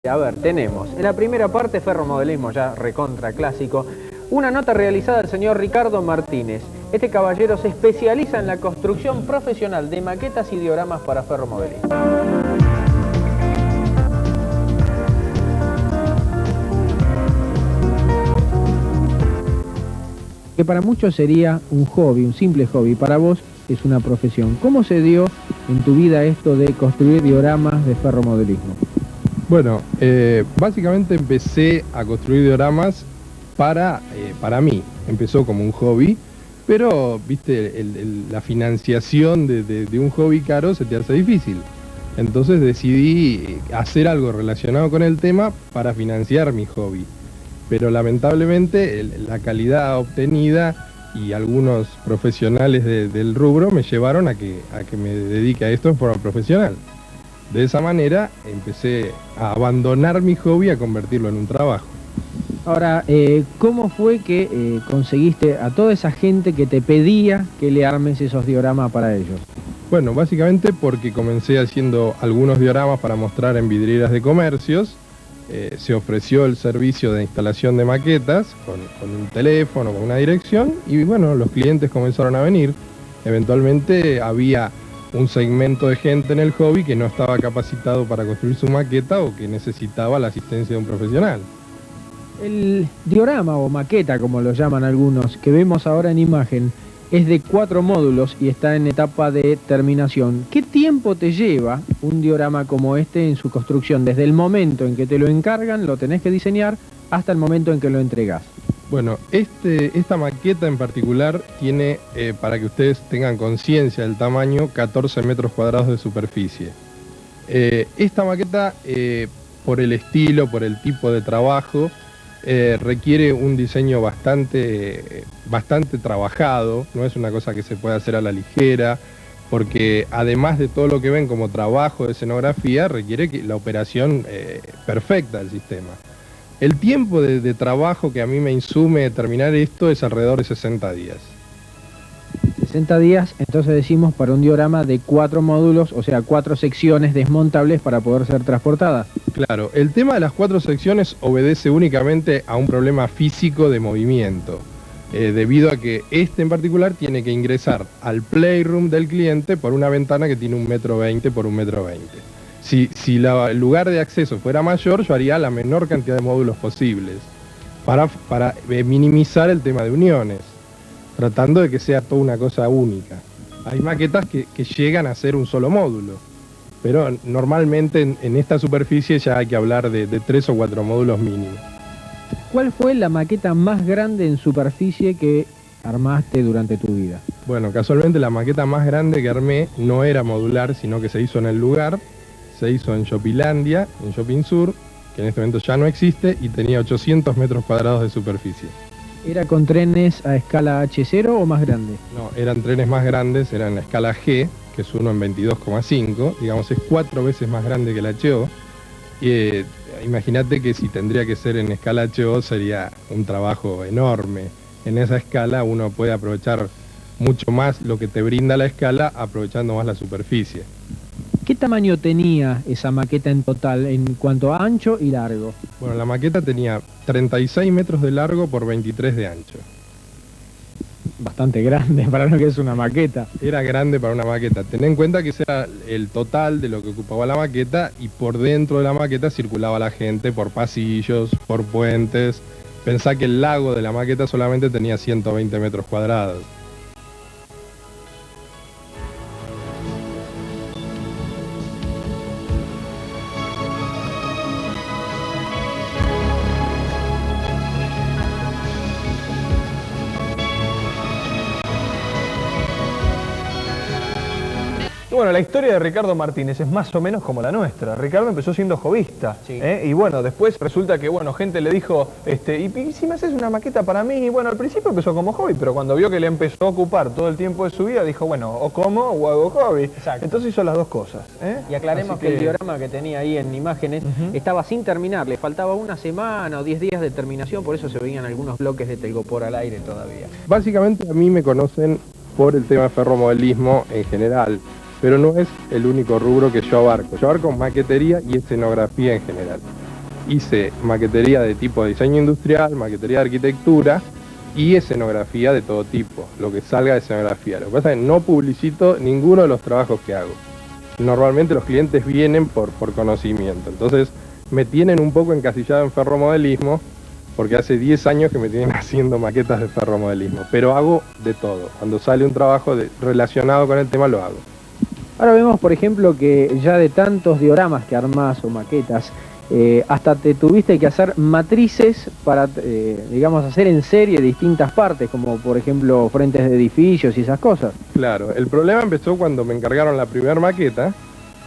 A ver, tenemos en la primera parte ferromodelismo ya recontra clásico, una nota realizada del señor Ricardo Martínez. Este caballero se especializa en la construcción profesional de maquetas y dioramas para ferromodelismo. Que para muchos sería un hobby, un simple hobby, para vos es una profesión. ¿Cómo se dio en tu vida esto de construir dioramas de ferromodelismo? Bueno, básicamente empecé a construir dioramas para mí. Empezó como un hobby, pero viste, la financiación de un hobby caro se te hace difícil. Entonces decidí hacer algo relacionado con el tema para financiar mi hobby. Pero lamentablemente la calidad obtenida y algunos profesionales del rubro me llevaron a que me dedique a esto en forma profesional. De esa manera empecé a abandonar mi hobby y a convertirlo en un trabajo. Ahora, ¿cómo fue que conseguiste a toda esa gente que te pedía que le armes esos dioramas para ellos? Bueno, básicamente porque comencé haciendo algunos dioramas para mostrar en vidrieras de comercios. Se ofreció el servicio de instalación de maquetas con un teléfono, con una dirección, y bueno, los clientes comenzaron a venir. Eventualmente había un segmento de gente en el hobby que no estaba capacitado para construir su maqueta o que necesitaba la asistencia de un profesional. El diorama o maqueta, como lo llaman algunos, que vemos ahora en imagen, es de 4 módulos y está en etapa de terminación. ¿Qué tiempo te lleva un diorama como este en su construcción? Desde el momento en que te lo encargan, lo tenés que diseñar, hasta el momento en que lo entregás. Bueno, esta maqueta en particular tiene, para que ustedes tengan conciencia del tamaño, 14 metros cuadrados de superficie. Esta maqueta, por el estilo, por el tipo de trabajo, requiere un diseño bastante trabajado. No es una cosa que se pueda hacer a la ligera, porque además de todo lo que ven como trabajo de escenografía, requiere la operación perfecta del sistema. El tiempo de trabajo que a mí me insume terminar esto es alrededor de 60 días. 60 días, entonces decimos, para un diorama de 4 módulos, o sea, 4 secciones desmontables para poder ser transportadas. Claro, el tema de las 4 secciones obedece únicamente a un problema físico de movimiento, debido a que este en particular tiene que ingresar al playroom del cliente por una ventana que tiene 1,20 m por 1,20 m. Si el lugar de acceso fuera mayor, yo haría la menor cantidad de módulos posibles para minimizar el tema de uniones, tratando de que sea toda una cosa única. Hay maquetas que llegan a ser un solo módulo, pero normalmente en esta superficie ya hay que hablar de 3 o 4 módulos mínimos. ¿Cuál fue la maqueta más grande en superficie que armaste durante tu vida? Bueno, casualmente la maqueta más grande que armé no era modular, sino que se hizo en el lugar. Se hizo en Shopilandia, en Shopping Sur, que en este momento ya no existe, y tenía 800 metros cuadrados de superficie. ¿Era con trenes a escala H0 o más grande? No, eran trenes más grandes, eran la escala G, que es 1 en 22,5, digamos es 4 veces más grande que la HO. Imagínate que si tendría que ser en escala HO sería un trabajo enorme. En esa escala uno puede aprovechar mucho más lo que te brinda la escala, aprovechando más la superficie. ¿Qué tamaño tenía esa maqueta en total en cuanto a ancho y largo? Bueno, la maqueta tenía 36 metros de largo por 23 de ancho. Bastante grande para lo que es una maqueta. Era grande para una maqueta. Ten en cuenta que ese era el total de lo que ocupaba la maqueta, y por dentro de la maqueta circulaba la gente por pasillos, por puentes. Pensá que el lago de la maqueta solamente tenía 120 metros cuadrados. Bueno, la historia de Ricardo Martínez es más o menos como la nuestra. Ricardo empezó siendo jovista, sí. Y bueno, después resulta que, bueno, gente le dijo, ¿y si me haces una maqueta para mí? Y bueno, al principio empezó como hobby, pero cuando vio que le empezó a ocupar todo el tiempo de su vida, dijo, bueno, o como o hago hobby. Exacto. Entonces hizo las dos cosas. Y aclaremos que el diorama que tenía ahí en imágenes estaba sin terminar, le faltaba una semana o 10 días de terminación, por eso se veían algunos bloques de telgopor al aire todavía. Básicamente a mí me conocen por el tema de ferromodelismo en general. pero no es el único rubro que yo abarco. Yo abarco maquetería y escenografía en general. hice maquetería de tipo de diseño industrial, maquetería de arquitectura y escenografía de todo tipo, lo que salga de escenografía. Lo que pasa es que no publicito ninguno de los trabajos que hago. Normalmente los clientes vienen por conocimiento, entonces me tienen un poco encasillado en ferromodelismo, porque hace 10 años que me tienen haciendo maquetas de ferromodelismo, pero hago de todo. Cuando sale un trabajo relacionado con el tema lo hago. Ahora vemos, por ejemplo, que ya de tantos dioramas que armás o maquetas, hasta te tuviste que hacer matrices para, digamos, hacer en serie distintas partes, como por ejemplo frentes de edificios y esas cosas. Claro, el problema empezó cuando me encargaron la primera maqueta,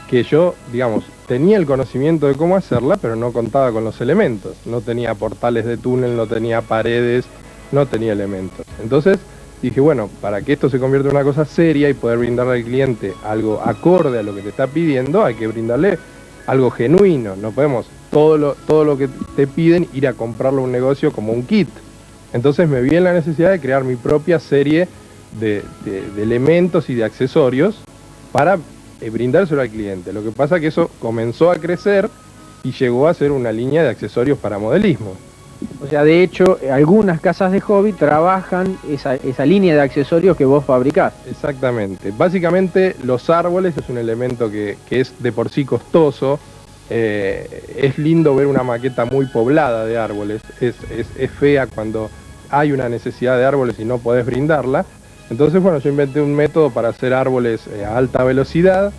que yo, digamos, tenía el conocimiento de cómo hacerla, pero no contaba con los elementos. No tenía portales de túnel, no tenía paredes, no tenía elementos. Entonces dije, bueno, para que esto se convierta en una cosa seria y poder brindarle al cliente algo acorde a lo que te está pidiendo, hay que brindarle algo genuino. No podemos todo lo que te piden ir a comprarlo a un negocio como un kit. Entonces me vi en la necesidad de crear mi propia serie de elementos y de accesorios para brindárselo al cliente. Lo que pasa es que eso comenzó a crecer y llegó a ser una línea de accesorios para modelismo. O sea, de hecho, algunas casas de hobby trabajan esa línea de accesorios que vos fabricás. Exactamente. Básicamente los árboles es un elemento que es de por sí costoso. Es lindo ver una maqueta muy poblada de árboles. Es fea cuando hay una necesidad de árboles y no podés brindarla. Entonces, bueno, yo inventé un método para hacer árboles a alta velocidad,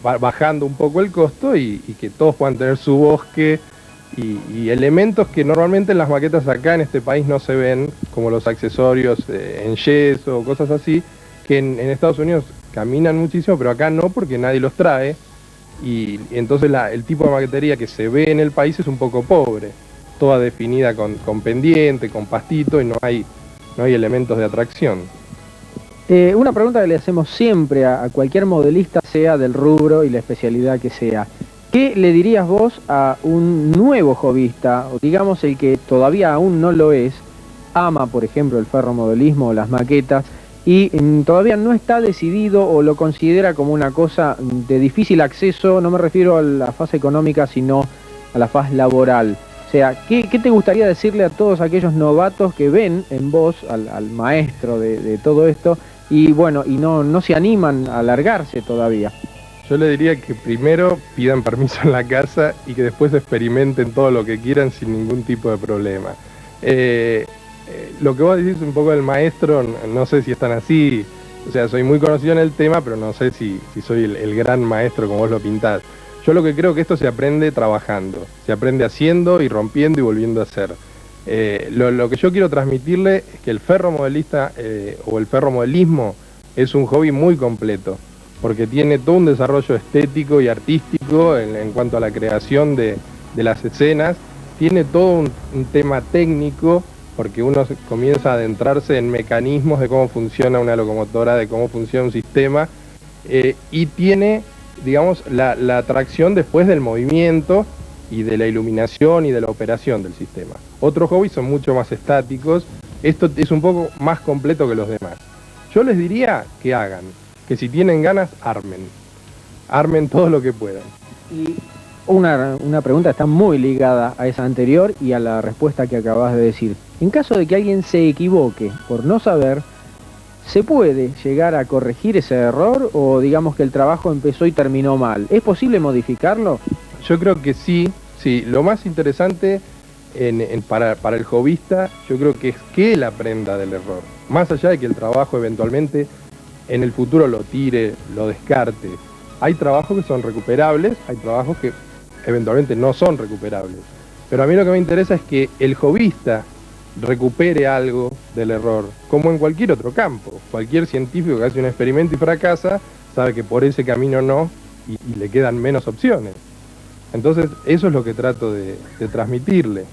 bajando un poco el costo y que todos puedan tener su bosque y elementos que normalmente en las maquetas acá en este país no se ven, como los accesorios en yeso o cosas así, que en Estados Unidos caminan muchísimo, pero acá no porque nadie los trae y entonces el tipo de maquetería que se ve en el país es un poco pobre, toda definida con pendiente, con pastito y no hay elementos de atracción. Una pregunta que le hacemos siempre a cualquier modelista, sea del rubro y la especialidad que sea. ¿Qué le dirías vos a un nuevo hobbyista, o digamos el que todavía aún no lo es, ama por ejemplo el ferromodelismo o las maquetas, y todavía no está decidido o lo considera como una cosa de difícil acceso? No me refiero a la fase económica, sino a la fase laboral. O sea, ¿qué te gustaría decirle a todos aquellos novatos que ven en vos al maestro de todo esto y bueno, y no se animan a largarse todavía? Yo le diría que primero pidan permiso en la casa y que después experimenten todo lo que quieran sin ningún tipo de problema. Lo que vos decís un poco del maestro, no sé si es tan así. O sea, soy muy conocido en el tema, pero no sé si soy el gran maestro como vos lo pintás. Yo lo que creo que esto se aprende trabajando, se aprende haciendo y rompiendo y volviendo a hacer. Lo que yo quiero transmitirle es que el ferromodelista o el ferromodelismo es un hobby muy completo, porque tiene todo un desarrollo estético y artístico en cuanto a la creación de las escenas, tiene todo un tema técnico, porque uno comienza a adentrarse en mecanismos de cómo funciona una locomotora, de cómo funciona un sistema, y tiene, digamos, la atracción después del movimiento y de la iluminación y de la operación del sistema. Otros hobbies son mucho más estáticos, esto es un poco más completo que los demás. Yo les diría que hagan, que si tienen ganas, armen todo lo que puedan. Y una pregunta está muy ligada a esa anterior y a la respuesta que acabas de decir. En caso de que alguien se equivoque por no saber, ¿se puede llegar a corregir ese error o digamos que el trabajo empezó y terminó mal? ¿Es posible modificarlo? Yo creo que sí. Lo más interesante para el hobbyista, yo creo que es que él aprenda del error. Más allá de que el trabajo eventualmente en el futuro lo tire, lo descarte. Hay trabajos que son recuperables, hay trabajos que eventualmente no son recuperables. Pero a mí lo que me interesa es que el hobbyista recupere algo del error, como en cualquier otro campo. Cualquier científico que hace un experimento y fracasa, sabe que por ese camino no, y le quedan menos opciones. Entonces, eso es lo que trato de transmitirle.